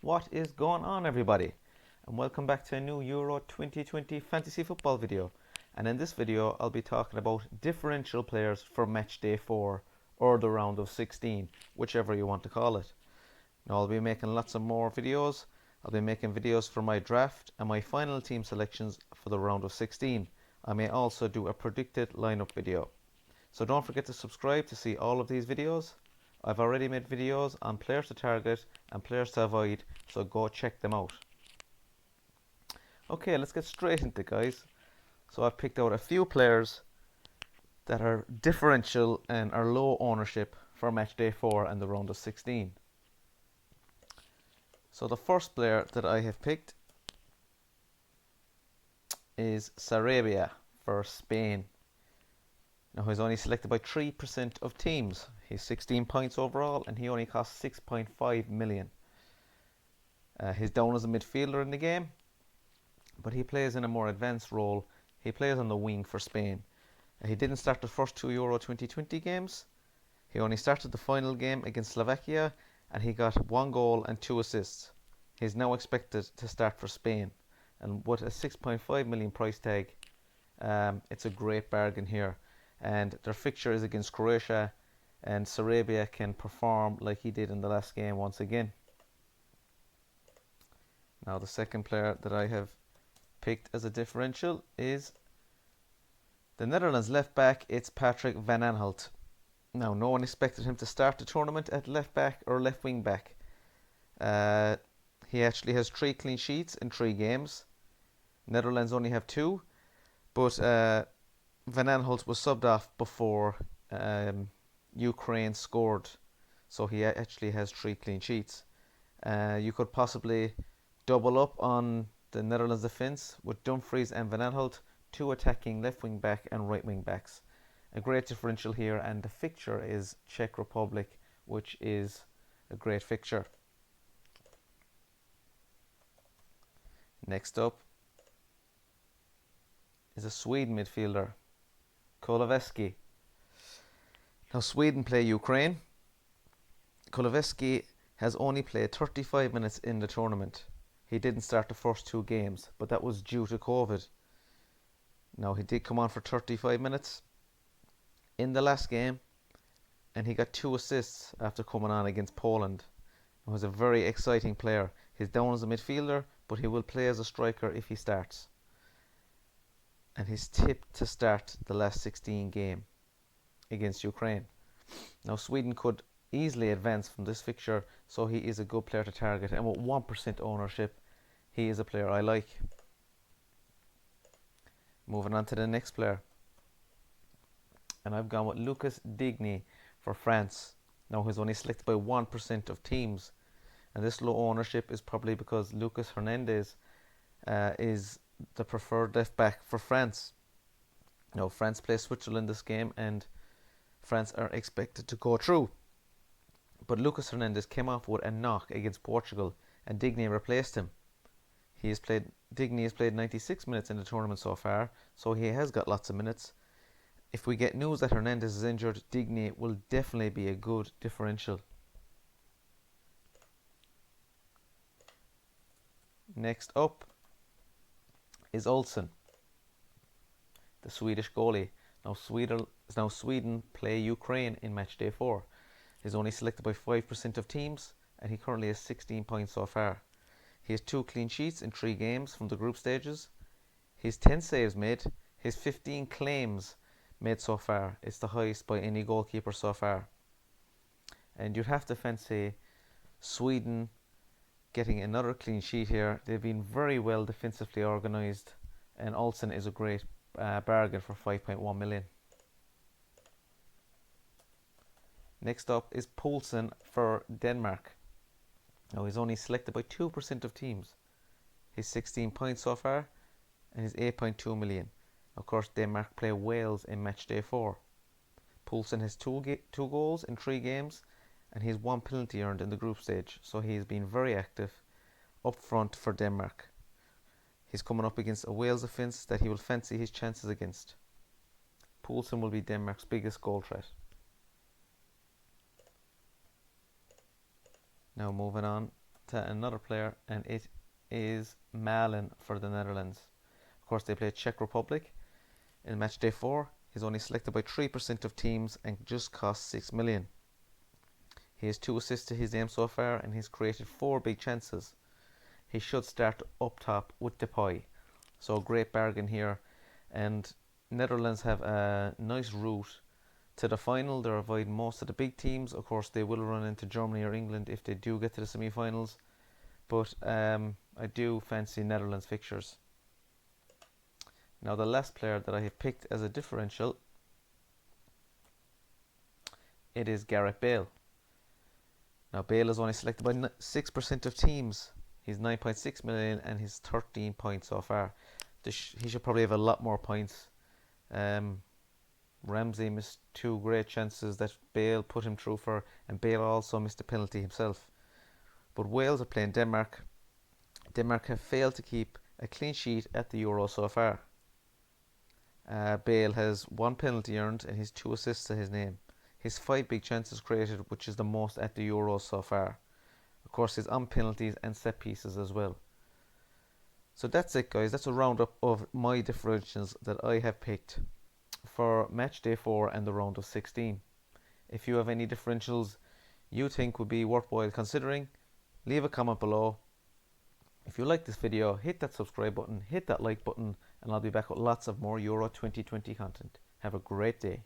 What is going on, everybody? And welcome back to a new Euro 2020 fantasy football video. And in this video I'll be talking about differential players for match day 4 or the round of 16, whichever you want to call it. Now I'll be making lots of more videos. I'll be making videos for my draft and my final team selections for the round of 16. I may also do a predicted lineup video. So don't forget to subscribe to see all of these videos. I've already made videos on players to target and players to avoid, so go check them out. Okay, let's get straight into it, guys. So I've picked out a few players that are differential and are low ownership for match day 4 and the round of 16. So the first player that I have picked is Sarabia for Spain. Now he's only selected by 3% of teams. He's 16 points overall and he only costs 6.5 million. He's down as a midfielder in the game, but he plays in a more advanced role. He plays on the wing for Spain. He didn't start the first two Euro 2020 games. He only started the final game against Slovakia and he got 1 goal and 2 assists. He's now expected to start for Spain, and with a 6.5 million price tag, it's a great bargain here. And their fixture is against Croatia, and Sarabia can perform like he did in the last game once again. Now the second player that I have picked as a differential is the Netherlands left back. It's Patrick van Aanholt. Now no one expected him to start the tournament at left back or left wing back. He actually has 3 clean sheets in 3 games. Netherlands only have 2, but Van Aanholt was subbed off before Ukraine scored, so he actually has 3 clean sheets. You could possibly double up on the Netherlands defence with Dumfries and Van Aanholt, 2 attacking left wing back and right wing backs. A great differential here, and the fixture is Czech Republic, which is a great fixture. Next up is a Sweden midfielder, Kulusevski. Now Sweden play Ukraine. Kulusevski has only played 35 minutes in the tournament. He didn't start the first 2 games, but that was due to COVID. Now he did come on for 35 minutes in the last game, and he got 2 assists after coming on against Poland. He was a very exciting player. He's down as a midfielder, but he will play as a striker if he starts. And he's tipped to start the last 16 game against Ukraine. Now Sweden could easily advance from this fixture, so he is a good player to target, and with 1% ownership, he is a player I like. Moving on to the next player, and I've gone with Lucas Digne for France. Now he's only selected by 1% of teams, and this low ownership is probably because Lucas Hernandez is the preferred left back for France. Now France play Switzerland this game, and France are expected to go through. But Lucas Hernandez came off with a knock against Portugal, and Digne replaced him. Digne has played 96 minutes in the tournament so far, so he has got lots of minutes. If we get news that Hernandez is injured, Digne will definitely be a good differential. Next up is Poulsen, the Swedish goalie. Now Sweden play Ukraine in match day 4. He's only selected by 5% of teams, and he currently has 16 points so far. He has 2 clean sheets in 3 games from the group stages. He has 10 saves made. His 15 claims made so far. It's the highest by any goalkeeper so far. And you'd have to fancy Sweden getting another clean sheet here. They've been very well defensively organised, and Poulsen is a great bargain for 5.1 million. Next up is Poulsen for Denmark. Now he's only selected by 2% of teams. He's 16 points so far, and he's 8.2 million. Of course, Denmark play Wales in match day 4. Poulsen has 2 goals in 3 games, and he has 1 penalty earned in the group stage, so he's been very active up front for Denmark. He's coming up against a Wales defence that he will fancy his chances against. Poulsen will be Denmark's biggest goal threat. Now moving on to another player, and it is Malen for the Netherlands. Of course, they play Czech Republic in match day 4. He's only selected by 3% of teams and just cost 6 million. He has 2 assists to his name so far, and he's created 4 big chances. He should start up top with Depay. So great bargain here. And Netherlands have a nice route to the final. They're avoiding most of the big teams. Of course, they will run into Germany or England if they do get to the semi-finals. But I do fancy Netherlands fixtures. Now the last player that I have picked as a differential, it is Gareth Bale. Now Bale is only selected by 6% of teams. He's 9.6 million and he's 13 points so far. He should probably have a lot more points. Ramsey missed 2 great chances that Bale put him through for, and Bale also missed a penalty himself. But Wales are playing Denmark. Denmark have failed to keep a clean sheet at the Euro so far. Bale has 1 penalty earned and his 2 assists to his name. His 5 big chances created, which is the most at the Euro so far. Of course, he's on penalties and set pieces as well. So that's it, guys. That's a roundup of my differentials that I have picked for match day 4 and the round of 16. If you have any differentials you think would be worthwhile considering, leave a comment below. If you like this video, hit that subscribe button, hit that like button, and I'll be back with lots of more Euro 2020 content. Have a great day.